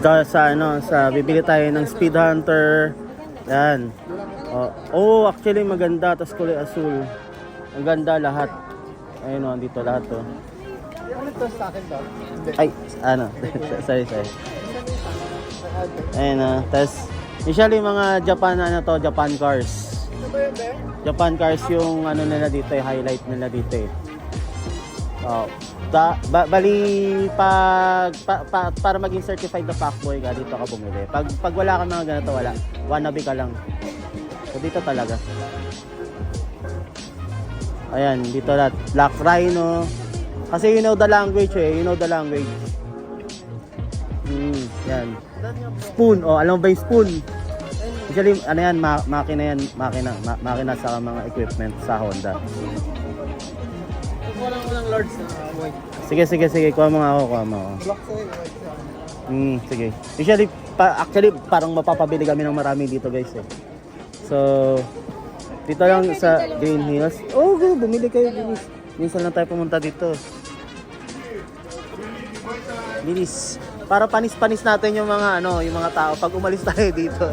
Sa ano, sa bibili tayo ng Speed Hunter. Yan. Oh, actually maganda, tas kulay asul. Ang ganda lahat. Ayun oh, dito lahat to. Ano to sa akin ba? Ay, ano? sorry. Ayun tas usually mga Japan ano to, Japan cars. Ano ba yun, be? Japan cars yung ano nila dito, highlight nila dito eh. Oh, bali para maging certified na fuckboy ka dito ka bumili. Pag wala ka mga ganito, wala. Wannabe ka lang. So dito talaga. Ayan, dito lahat. Black Rhino. Kasi you know the language eh. You know the language. Yan. Spoon. Oh, alam mo ba yung spoon? Actually, ano yan, makina yan. Makina sa mga equipment sa Honda. Walang lords na white. Sige. Kuha mo nga ako. Black sa white. Sige. Usually, actually, parang mapapabili kami ng marami dito guys eh. So, dito lang sa Green Hills. Oh, bumili kayo. Minsan lang tayo pumunta dito. Bilis. Para panis-panis natin yung mga yung mga tao pag umalis tayo dito.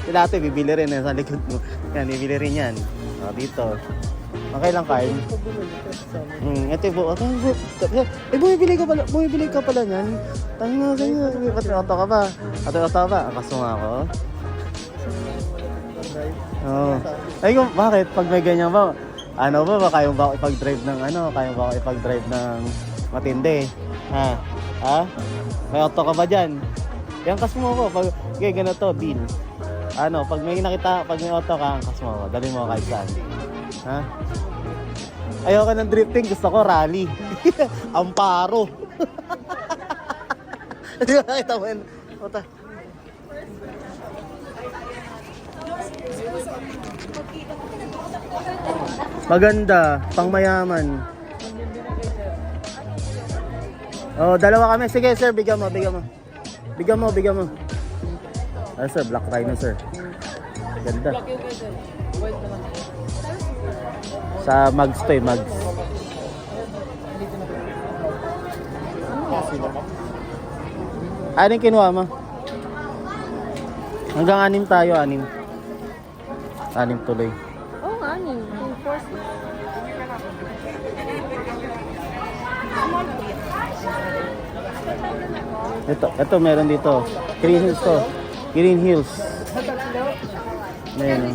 Dati bibili rin sa likod mo. Yan, bibili rin yan. Dito. Okay lang, Carl. Ito bumibili ka pala niyan. Tanga sa'yo. Patrioto ka ba? Ang kasama ako. Oh. Ay, bakit? Pag may ganyan ba? Ano ba? Kaya mo ba ako ipag-drive ng Kaya mo ba ako ipag-drive ng matindi? Ha? May auto ka ba dyan? Yan kasmo ko. Pag ganito, deal. Pag may auto ka, kasmo ko. Dali mo kahit saan. Ha? Ayoko ng drifting, gusto ko rally. Amparo. Hindi ba nakita mo yun? Maganda, pangmayaman. Oh, dalawa kami. Sige, sir, bigyan mo. Ay, sir, Black Rhino, sir. Ganda. Sa Mags to eh, Mags. Anong kinuha mo? Hanggang 6 tayo, 6. 6 tuloy. Oh, 6. Ito meron dito. Green Hills to. Green Hills. Ayan.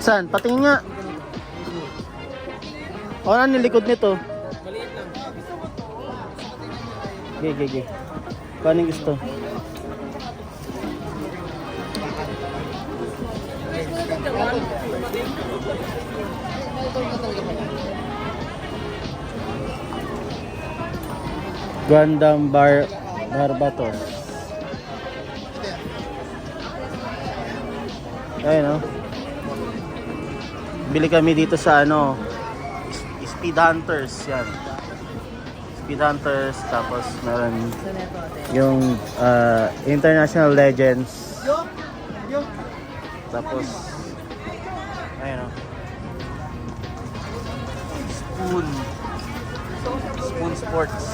Saan? Patingin nga. Ano nilikod nito? Maliit lang. Gigi. Paano yung gusto? Gundam Barbatos. Ayun Bili kami dito sa Speed Hunters yan. Speed Hunters, tapos meron yung International Legends. Tapos ayun Spoon Sports.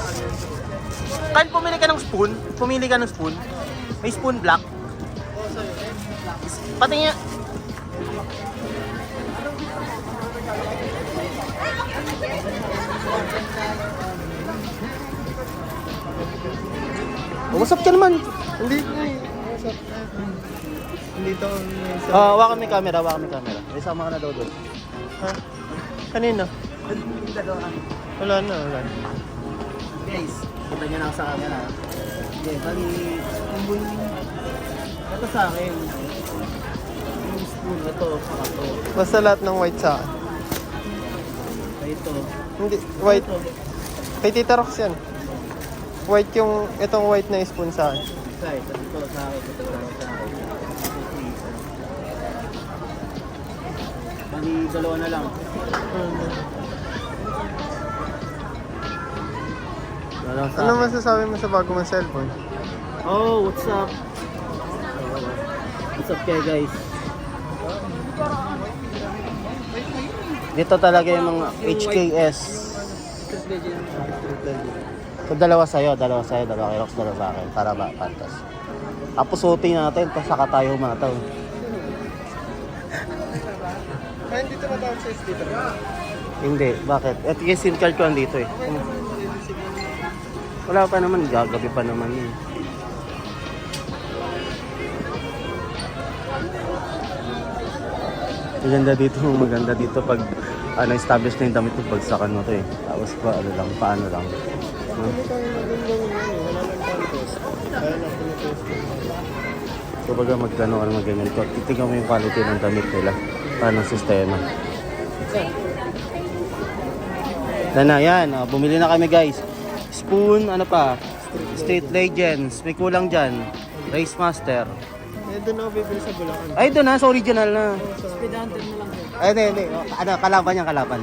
Kyle, pumili ka ng spoon? May spoon black? Pati nga. Usap ka naman. Hindi ko eh. Hindi to. Hawakan mo yung camera. May sama ka na daw doon. Ha? Kanina? Wala na. Guys, kita nyo na ako sa camera. Okay, bali, ito sa akin. Yung spoon, ito. Basta lahat ng white sa akin. Ito. Hindi, white. Kay Tita Rox yan. White itong white na spoon sa akin. Ito sa akin. Bali, dalawa na lang. Ano masasabi mo sa bago mong cellphone? Oh, what's up? What's up kayo guys? Dito talaga yung mga HKS. So, dalawa sa'yo, dalawa kay Rox, dalawa sa akin. Para ba, pantas. Tapos suotin natin, tapos saka tayo mataw. Ay, hindi ito ma-downsize dito. Hindi, bakit? At yung SIM card ko andito eh. Wala pa naman, gagabi pa naman yun. Maganda dito pag establish na yung damit mo, bagsakan mo to eh. Tapos pa, paano lang. No? So baga magganyan ko. Titignan mo yung quality ng damit nila. Paano sistema. Yan. Bumili na kami guys. Spoon, ano pa? Street Legends. May kulang dyan. Race Master. Eh, doon ako bibili sa Bulacan. Ay, doon sa original na. Speed hunter na lang. Ay, hindi. Kalaban yan, kalaban.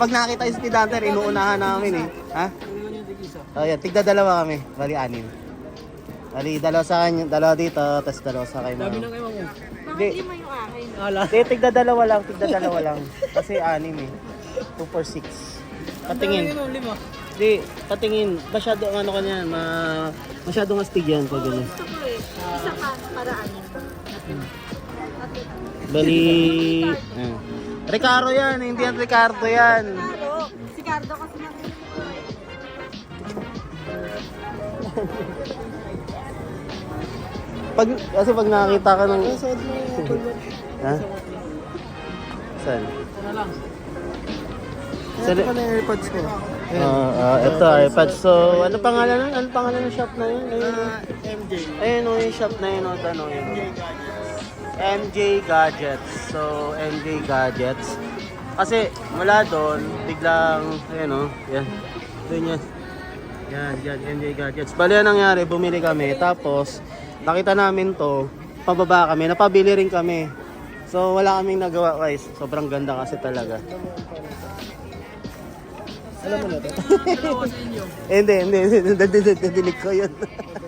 Pag nakita yung Speed Hunter, inuunahan namin eh. Ha? Ayan, tigda dalawa kami. Bali, 6. Bali, dalawa sa kanya, dalawa dito, tapos dalawa sa kayo. Dami na kayo mo. Hindi. Lima yung akin. Hindi, tigda dalawa lang. Kasi 6 eh. 2 for 6. Patingin. Lima. Hindi, patingin. Masyado, ano ka niyan, masyadong astig yan pag gano'n. Gusto ko eh. Isa pa para anin. Bali, Ricardo yan, hindi yan Ricardo yan. Si Cardo kasi nakinig ko eh. Kasi pag nakakita ka ng... Suot mo yung Apple Watch. Ha? Saan? Ito na lang. Ito pa na yung AirPods ko. Ito iPad. So, ano pangalan ng shop na yun? MJ. Ayun yung shop na yun. Yun. MJ Gadgets. So, MJ Gadgets. Kasi, mula doon, biglang, yan. Doon yan. Yan, MJ Gadgets. Bali, ang nangyari, bumili kami. Tapos, nakita namin to, pababa kami, napabili rin kami. So, wala kaming nagawa, guys. Sobrang ganda kasi talaga. Alam mo na to? Dalawa sa inyo. Hindi. Nadilig ko yun.